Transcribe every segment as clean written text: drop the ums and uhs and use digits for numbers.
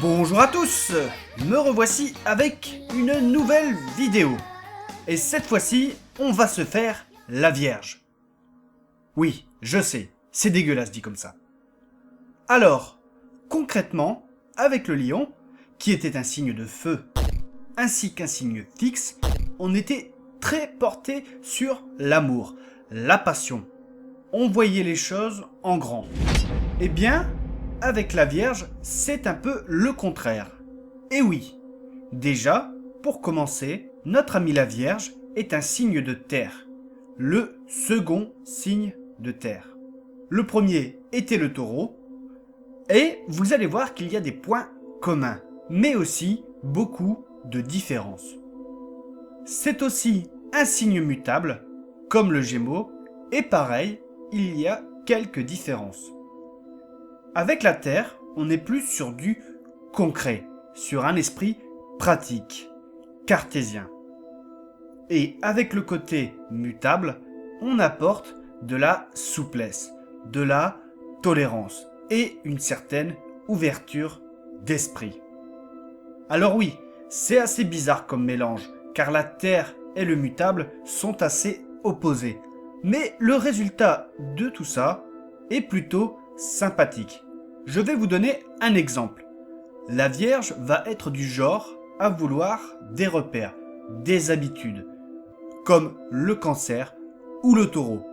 Bonjour à tous, me revoici avec une nouvelle vidéo. Et cette fois-ci, on va se faire la Vierge. Oui, je sais, c'est dégueulasse dit comme ça. Alors, concrètement, avec le lion, qui était un signe de feu, ainsi qu'un signe fixe, on était très porté sur l'amour, la passion. On voyait les choses en grand. Eh bien, avec la Vierge, c'est un peu le contraire. Et oui, déjà, pour commencer, notre amie la Vierge est un signe de terre, le second signe de terre. Le premier était le taureau, et vous allez voir qu'il y a des points communs, mais aussi beaucoup de différences. C'est aussi un signe mutable, comme le Gémeaux, et pareil, il y a quelques différences. Avec la Terre, on est plus sur du concret, sur un esprit pratique, cartésien. Et avec le côté mutable, on apporte de la souplesse, de la tolérance et une certaine ouverture d'esprit. Alors oui, c'est assez bizarre comme mélange, car la Terre et le mutable sont assez opposés. Mais le résultat de tout ça est plutôt sympathique. Je vais vous donner un exemple. La Vierge va être du genre à vouloir des repères, des habitudes, comme le Cancer ou le Taureau,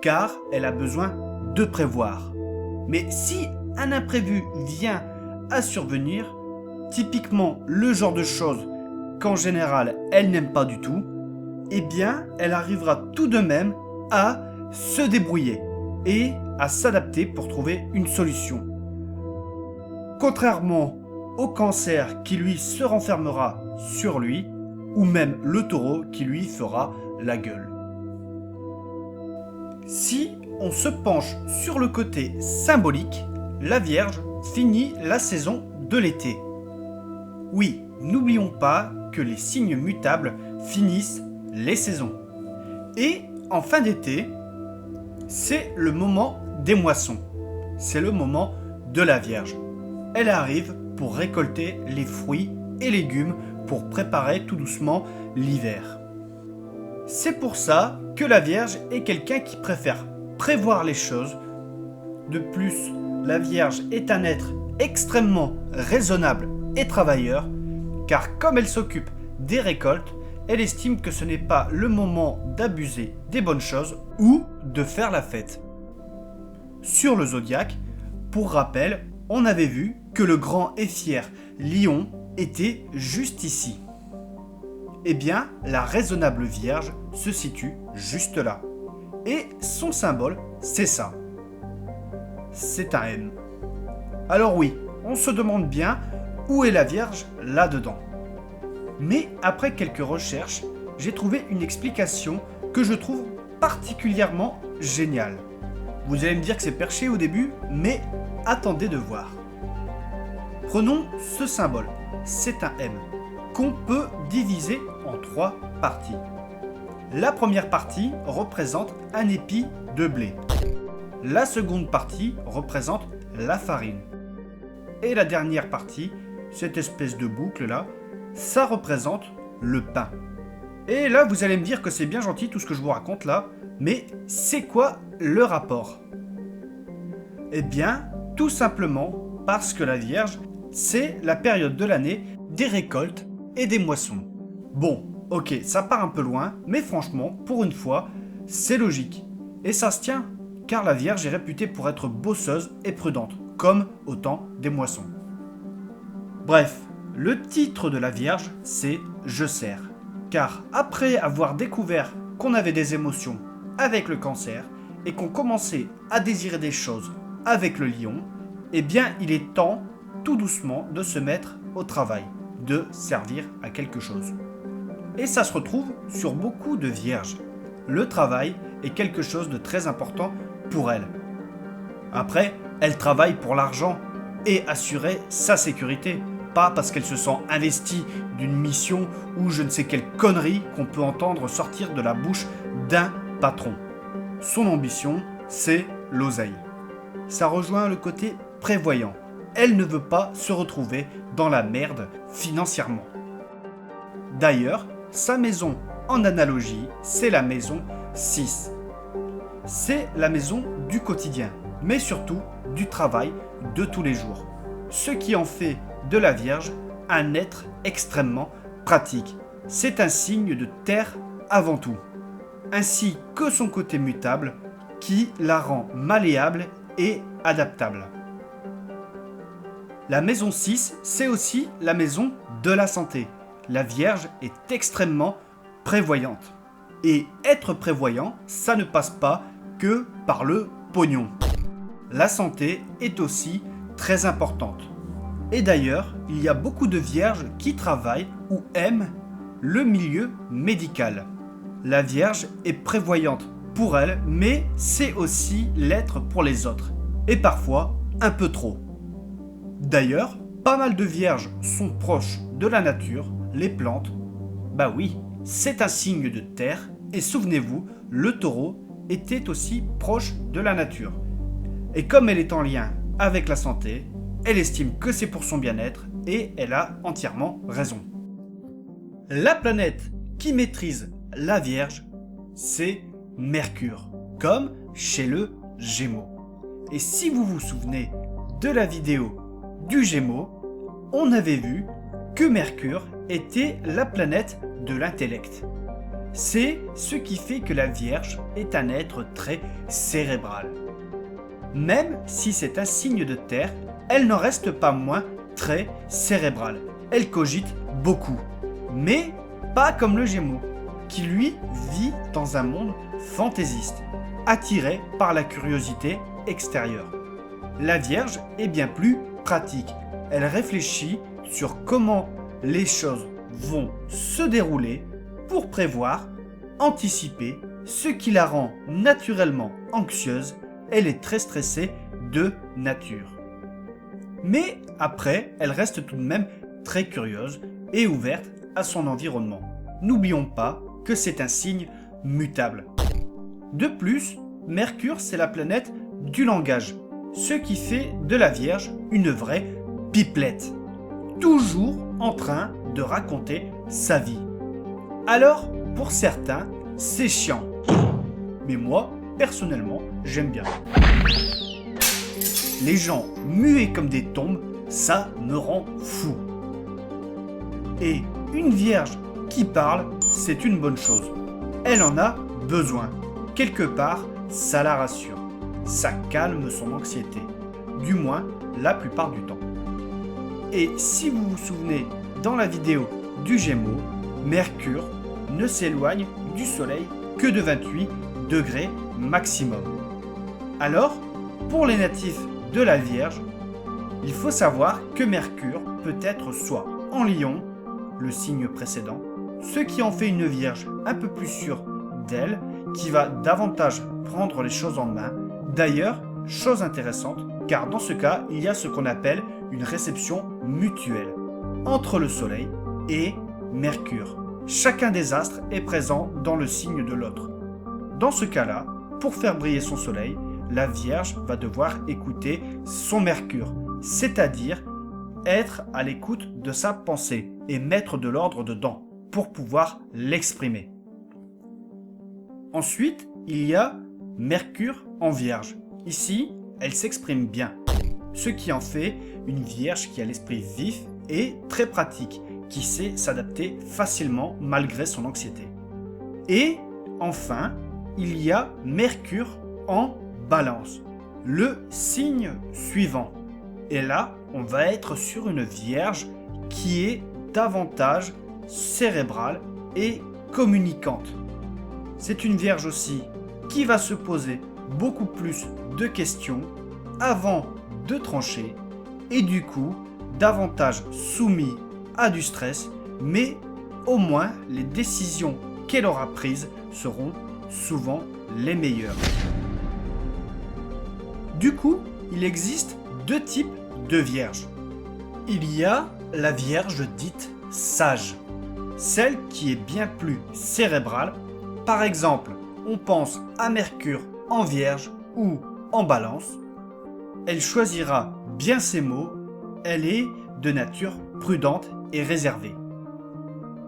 car elle a besoin de prévoir. Mais si un imprévu vient à survenir, typiquement le genre de choses qu'en général elle n'aime pas du tout, eh bien elle arrivera tout de même à se débrouiller et à s'adapter pour trouver une solution. Contrairement au Cancer qui lui se renfermera sur lui, ou même le Taureau qui lui fera la gueule. Si on se penche sur le côté symbolique, la Vierge finit la saison de l'été. Oui, n'oublions pas que les signes mutables finissent les saisons. Et en fin d'été, c'est le moment des moissons. C'est le moment de la Vierge. Elle arrive pour récolter les fruits et légumes pour préparer tout doucement l'hiver. C'est pour ça que la Vierge est quelqu'un qui préfère prévoir les choses. De plus, la Vierge est un être extrêmement raisonnable et travailleur, car comme elle s'occupe des récoltes, elle estime que ce n'est pas le moment d'abuser des bonnes choses ou de faire la fête. Sur le zodiaque, pour rappel, on avait vu que le grand et fier lion était juste ici. Eh bien, la raisonnable Vierge se situe juste là. Et son symbole, c'est ça. C'est un M. Alors oui, on se demande bien où est la Vierge là-dedans. Mais après quelques recherches, j'ai trouvé une explication que je trouve particulièrement géniale. Vous allez me dire que c'est perché au début, mais attendez de voir. Prenons ce symbole, c'est un M, qu'on peut diviser en 3 parties. La première partie représente un épi de blé. La seconde partie représente la farine. Et la dernière partie, cette espèce de boucle là, ça représente le pain. Et là, vous allez me dire que c'est bien gentil tout ce que je vous raconte là, mais c'est quoi le rapport ? Eh bien, tout simplement parce que la Vierge, c'est la période de l'année des récoltes et des moissons. Bon, ok, ça part un peu loin, mais franchement, pour une fois, c'est logique. Et ça se tient, car la Vierge est réputée pour être bosseuse et prudente, comme au temps des moissons. Bref, le titre de la Vierge, c'est « Je sers ». Car après avoir découvert qu'on avait des émotions avec le Cancer et qu'on commençait à désirer des choses avec le Lion, eh bien il est temps, tout doucement, de se mettre au travail, de servir à quelque chose. Et ça se retrouve sur beaucoup de Vierges. Le travail est quelque chose de très important pour elles. Après, elles travaillent pour l'argent et assurer sa sécurité, pas parce qu'elles se sentent investies d'une mission ou je ne sais quelle connerie qu'on peut entendre sortir de la bouche d'un patron. Son ambition, c'est l'oseille. Ça rejoint le côté prévoyant. elle ne veut pas se retrouver dans la merde financièrement. D'ailleurs, sa maison en analogie, c'est la maison 6. C'est la maison du quotidien, mais surtout du travail de tous les jours. Ce qui en fait de la Vierge un être extrêmement pratique. C'est un signe de terre avant tout, ainsi que son côté mutable qui la rend malléable et adaptable. La maison 6, c'est aussi la maison de la santé. La Vierge est extrêmement prévoyante. Et être prévoyant, ça ne passe pas que par le pognon. La santé est aussi très importante. Et d'ailleurs, il y a beaucoup de vierges qui travaillent ou aiment le milieu médical. La Vierge est prévoyante pour elle, mais c'est aussi l'être pour les autres. Et parfois, un peu trop. D'ailleurs, pas mal de vierges sont proches de la nature, les plantes. Bah oui, c'est un signe de terre. Et souvenez-vous, le taureau était aussi proche de la nature. Et comme elle est en lien avec la santé, elle estime que c'est pour son bien-être et elle a entièrement raison. La planète qui maîtrise la Vierge, c'est Mercure, comme chez le Gémeaux. Et si vous vous souvenez de la vidéo du Gémeaux, on avait vu que Mercure était la planète de l'intellect. C'est ce qui fait que la Vierge est un être très cérébral. Même si c'est un signe de terre, elle n'en reste pas moins très cérébrale. Elle cogite beaucoup, mais pas comme le Gémeaux, qui lui vit dans un monde fantaisiste, attiré par la curiosité extérieure. La Vierge est bien plus pratique. Elle réfléchit sur comment les choses vont se dérouler pour prévoir, anticiper, ce qui la rend naturellement anxieuse. Elle est très stressée de nature. Mais après, elle reste tout de même très curieuse et ouverte à son environnement. N'oublions pas que c'est un signe mutable. De plus, Mercure, c'est la planète du langage, ce qui fait de la Vierge une vraie pipelette, toujours en train de raconter sa vie. Alors, pour certains, c'est chiant. Mais moi, personnellement, j'aime bien. Les gens muets comme des tombes, ça me rend fou. Et une Vierge qui parle, c'est une bonne chose. Elle en a besoin. Quelque part, ça la rassure. Ça calme son anxiété. Du moins, la plupart du temps. Et si vous vous souvenez, dans la vidéo du Gémeaux, Mercure ne s'éloigne du Soleil que de 28 degrés maximum. Alors, pour les natifs de la Vierge, il faut savoir que Mercure peut être soit en Lion, le signe précédent, ce qui en fait une Vierge un peu plus sûre d'elle, qui va davantage prendre les choses en main. D'ailleurs, chose intéressante, car dans ce cas, il y a ce qu'on appelle une réception mutuelle entre le Soleil et Mercure. Chacun des astres est présent dans le signe de l'autre. Dans ce cas-là, pour faire briller son Soleil, la Vierge va devoir écouter son Mercure, c'est-à-dire être à l'écoute de sa pensée et mettre de l'ordre dedans pour pouvoir l'exprimer. Ensuite, il y a Mercure en Vierge. Ici, elle s'exprime bien, ce qui en fait une Vierge qui a l'esprit vif et très pratique, qui sait s'adapter facilement malgré son anxiété. Et enfin, il y a Mercure en Balance, le signe suivant. Et là, on va être sur une Vierge qui est davantage cérébrale et communicante. C'est une Vierge aussi qui va se poser beaucoup plus de questions avant de trancher et du coup davantage soumis à du stress, mais au moins les décisions qu'elle aura prises seront souvent les meilleures. Du coup, il existe deux types de vierges. Il y a la Vierge dite sage, celle qui est bien plus cérébrale. Par exemple, on pense à Mercure en Vierge ou en Balance. Elle choisira bien ses mots elle est de nature prudente et réservée.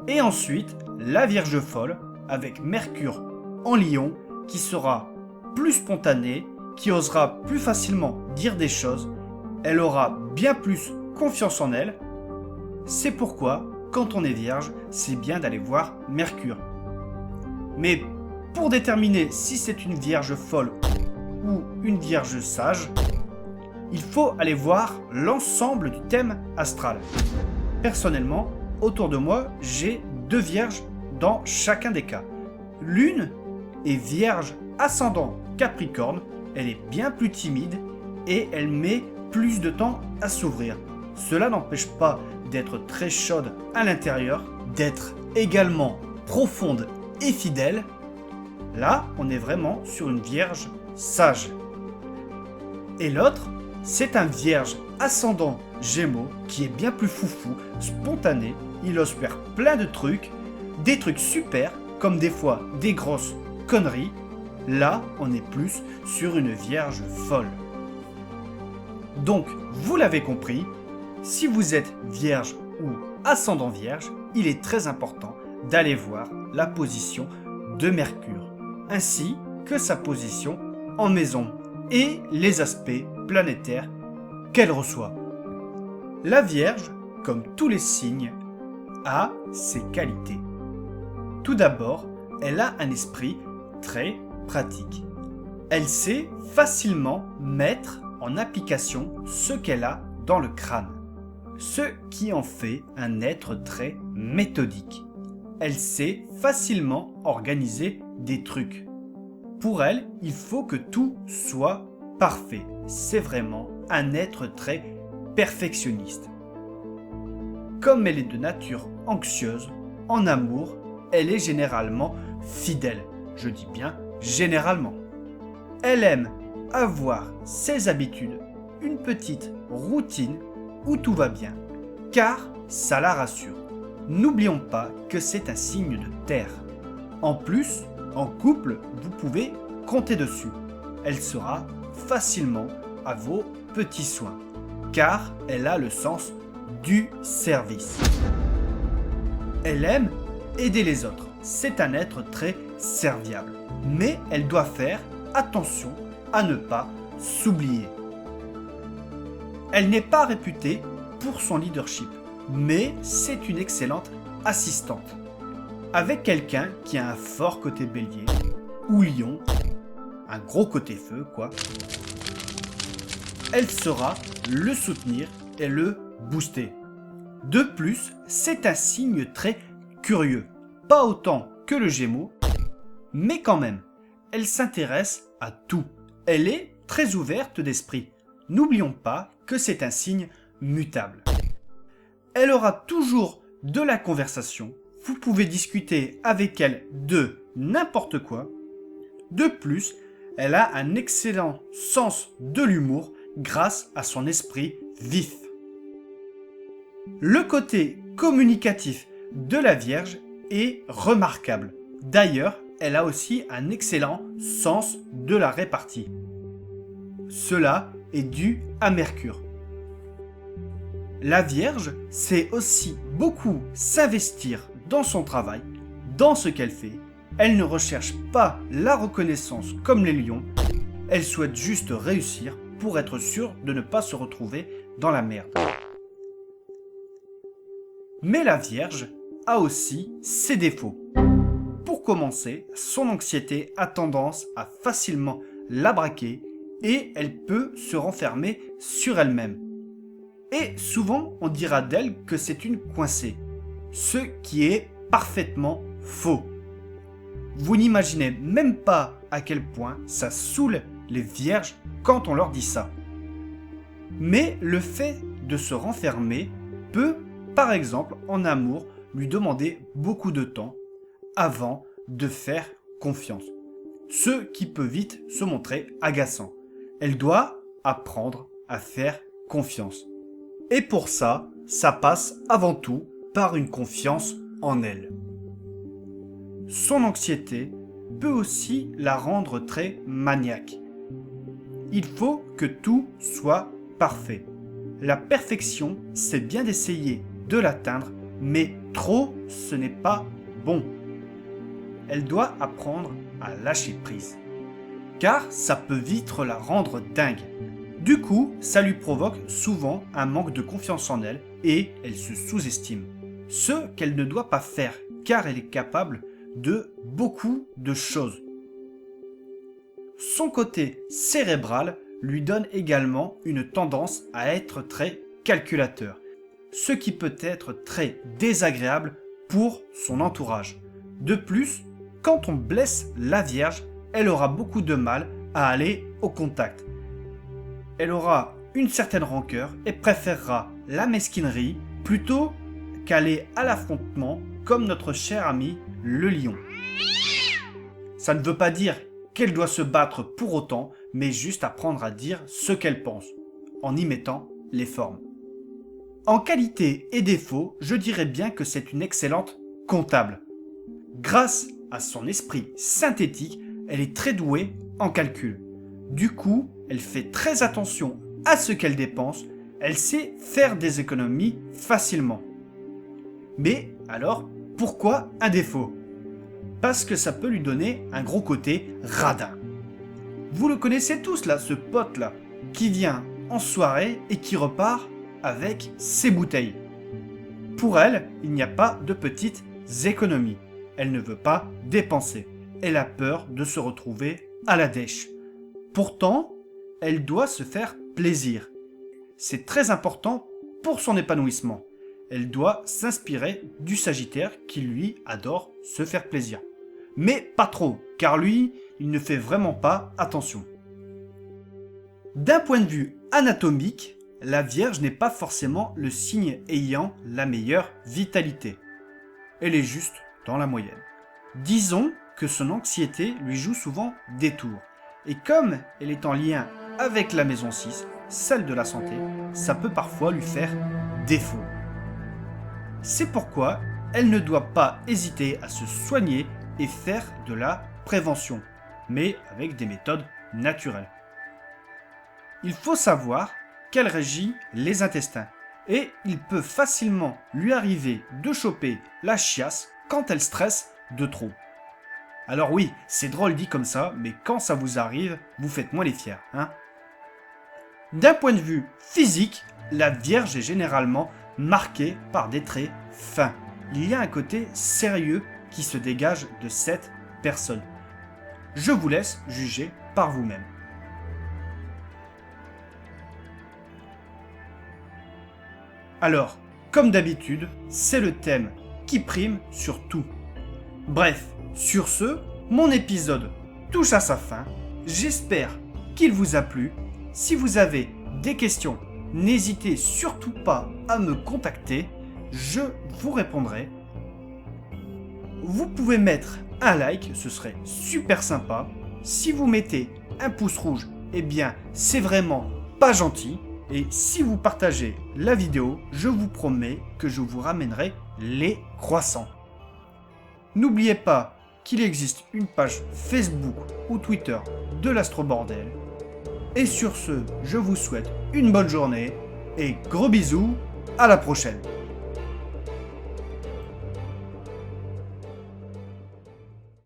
Et ensuite, la Vierge folle, avec Mercure en Lion, qui sera plus spontanée, qui osera plus facilement dire des choses, elle aura bien plus confiance en elle. C'est pourquoi, quand on est vierge, c'est bien d'aller voir Mercure. Mais pour déterminer si c'est une vierge folle ou une vierge sage, il faut aller voir l'ensemble du thème astral. Personnellement, autour de moi, j'ai 2 vierges dans chacun des cas. L'une est vierge ascendant Capricorne, elle est bien plus timide et elle met plus de temps à s'ouvrir. Cela n'empêche pas d'être très chaude à l'intérieur, d'être également profonde et fidèle. Là, on est vraiment sur une vierge sage. Et l'autre, c'est un vierge ascendant Gémeaux qui est bien plus foufou, spontané, il ose faire plein de trucs, des trucs super, comme des fois des grosses conneries. Là, on est plus sur une vierge folle. Donc, vous l'avez compris, si vous êtes vierge ou ascendant vierge, il est très important d'aller voir la position de Mercure, ainsi que sa position en maison et les aspects planétaires qu'elle reçoit. La Vierge, comme tous les signes, a ses qualités. Tout d'abord, elle a un esprit très pratique. Elle sait facilement mettre en application ce qu'elle a dans le crâne, ce qui en fait un être très méthodique. Elle sait facilement organiser des trucs. Pour elle, il faut que tout soit parfait. C'est vraiment un être très perfectionniste. Comme elle est de nature anxieuse, en amour, elle est généralement fidèle. Je dis bien généralement. Elle aime avoir ses habitudes, une petite routine où tout va bien, car ça la rassure. N'oublions pas que c'est un signe de terre. En plus, en couple, vous pouvez compter dessus. Elle sera facilement à vos petits soins, car elle a le sens du service. Elle aime aider les autres. C'est un être très serviable. Mais elle doit faire attention à ne pas s'oublier. Elle n'est pas réputée pour son leadership, mais c'est une excellente assistante. Avec quelqu'un qui a un fort côté bélier ou lion, un gros côté feu quoi, elle saura le soutenir et le booster. De plus, c'est un signe très curieux, pas autant que le Gémeaux, mais quand même, elle s'intéresse à tout. Elle est très ouverte d'esprit. N'oublions pas que c'est un signe mutable. Elle aura toujours de la conversation. Vous pouvez discuter avec elle de n'importe quoi. De plus, elle a un excellent sens de l'humour grâce à son esprit vif. Le côté communicatif de la Vierge est remarquable. D'ailleurs, elle a aussi un excellent sens de la répartie. Cela est dû à Mercure. La Vierge sait aussi beaucoup s'investir dans son travail, dans ce qu'elle fait. Elle ne recherche pas la reconnaissance comme les lions. Elle souhaite juste réussir pour être sûre de ne pas se retrouver dans la merde. Mais la Vierge a aussi ses défauts. Pour commencer, son anxiété a tendance à facilement la braquer et elle peut se renfermer sur elle-même. Et souvent, on dira d'elle que c'est une coincée, ce qui est parfaitement faux. Vous n'imaginez même pas à quel point ça saoule les vierges quand on leur dit ça. Mais le fait de se renfermer peut, par exemple, en amour, lui demander beaucoup de temps avant de faire confiance, ce qui peut vite se montrer agaçant. Elle doit apprendre à faire confiance. Et pour ça, ça passe avant tout par une confiance en elle. Son anxiété peut aussi la rendre très maniaque. Il faut que tout soit parfait. La perfection, c'est bien d'essayer de l'atteindre, mais trop, ce n'est pas bon. Elle doit apprendre à lâcher prise. Car ça peut vite la rendre dingue. Du coup, ça lui provoque souvent un manque de confiance en elle et elle se sous-estime. Ce qu'elle ne doit pas faire, car elle est capable de beaucoup de choses. Son côté cérébral lui donne également une tendance à être très calculateur, ce qui peut être très désagréable pour son entourage. De plus, quand on blesse la Vierge, elle aura beaucoup de mal à aller au contact. Elle aura une certaine rancœur et préférera la mesquinerie plutôt qu'aller à l'affrontement comme notre cher ami le lion. Ça ne veut pas dire qu'elle doit se battre pour autant, mais juste apprendre à dire ce qu'elle pense, en y mettant les formes. En qualité et défaut, je dirais bien que c'est une excellente comptable. Grâce à son esprit synthétique, elle est très douée en calcul. Du coup, elle fait très attention à ce qu'elle dépense, elle sait faire des économies facilement. Mais alors, pourquoi un défaut ? Parce que ça peut lui donner un gros côté radin. Vous le connaissez tous là, ce pote là, qui vient en soirée et qui repart avec ses bouteilles. Pour elle, il n'y a pas de petites économies. Elle ne veut pas dépenser. Elle a peur de se retrouver à la dèche. Pourtant, elle doit se faire plaisir. C'est très important pour son épanouissement. Elle doit s'inspirer du Sagittaire qui lui adore se faire plaisir. Mais pas trop, car lui, il ne fait vraiment pas attention. D'un point de vue anatomique, la Vierge n'est pas forcément le signe ayant la meilleure vitalité. Elle est juste dans la moyenne. Disons que son anxiété lui joue souvent des tours. Et comme elle est en lien avec la maison 6, celle de la santé, ça peut parfois lui faire défaut. C'est pourquoi elle ne doit pas hésiter à se soigner et faire de la prévention, mais avec des méthodes naturelles. Il faut savoir qu'elle régit les intestins et il peut facilement lui arriver de choper la chiasse quand elle stresse de trop. Alors oui, c'est drôle dit comme ça, mais quand ça vous arrive, vous faites moins les fiers, hein ? D'un point de vue physique, la Vierge est généralement marquée par des traits fins. Il y a un côté sérieux qui se dégage de cette personne. Je vous laisse juger par vous-même. Alors, comme d'habitude, c'est le thème qui prime sur tout. Bref, sur ce, mon épisode touche à sa fin. J'espère qu'il vous a plu. Si vous avez des questions, n'hésitez surtout pas à me contacter. Je vous répondrai. Vous pouvez mettre un like, ce serait super sympa. Si vous mettez un pouce rouge, eh bien, c'est vraiment pas gentil. Et si vous partagez la vidéo, je vous promets que je vous ramènerai les croissants. N'oubliez pas qu'il existe une page Facebook ou Twitter de l'Astrobordel. Et sur ce, je vous souhaite une bonne journée et gros bisous, à la prochaine.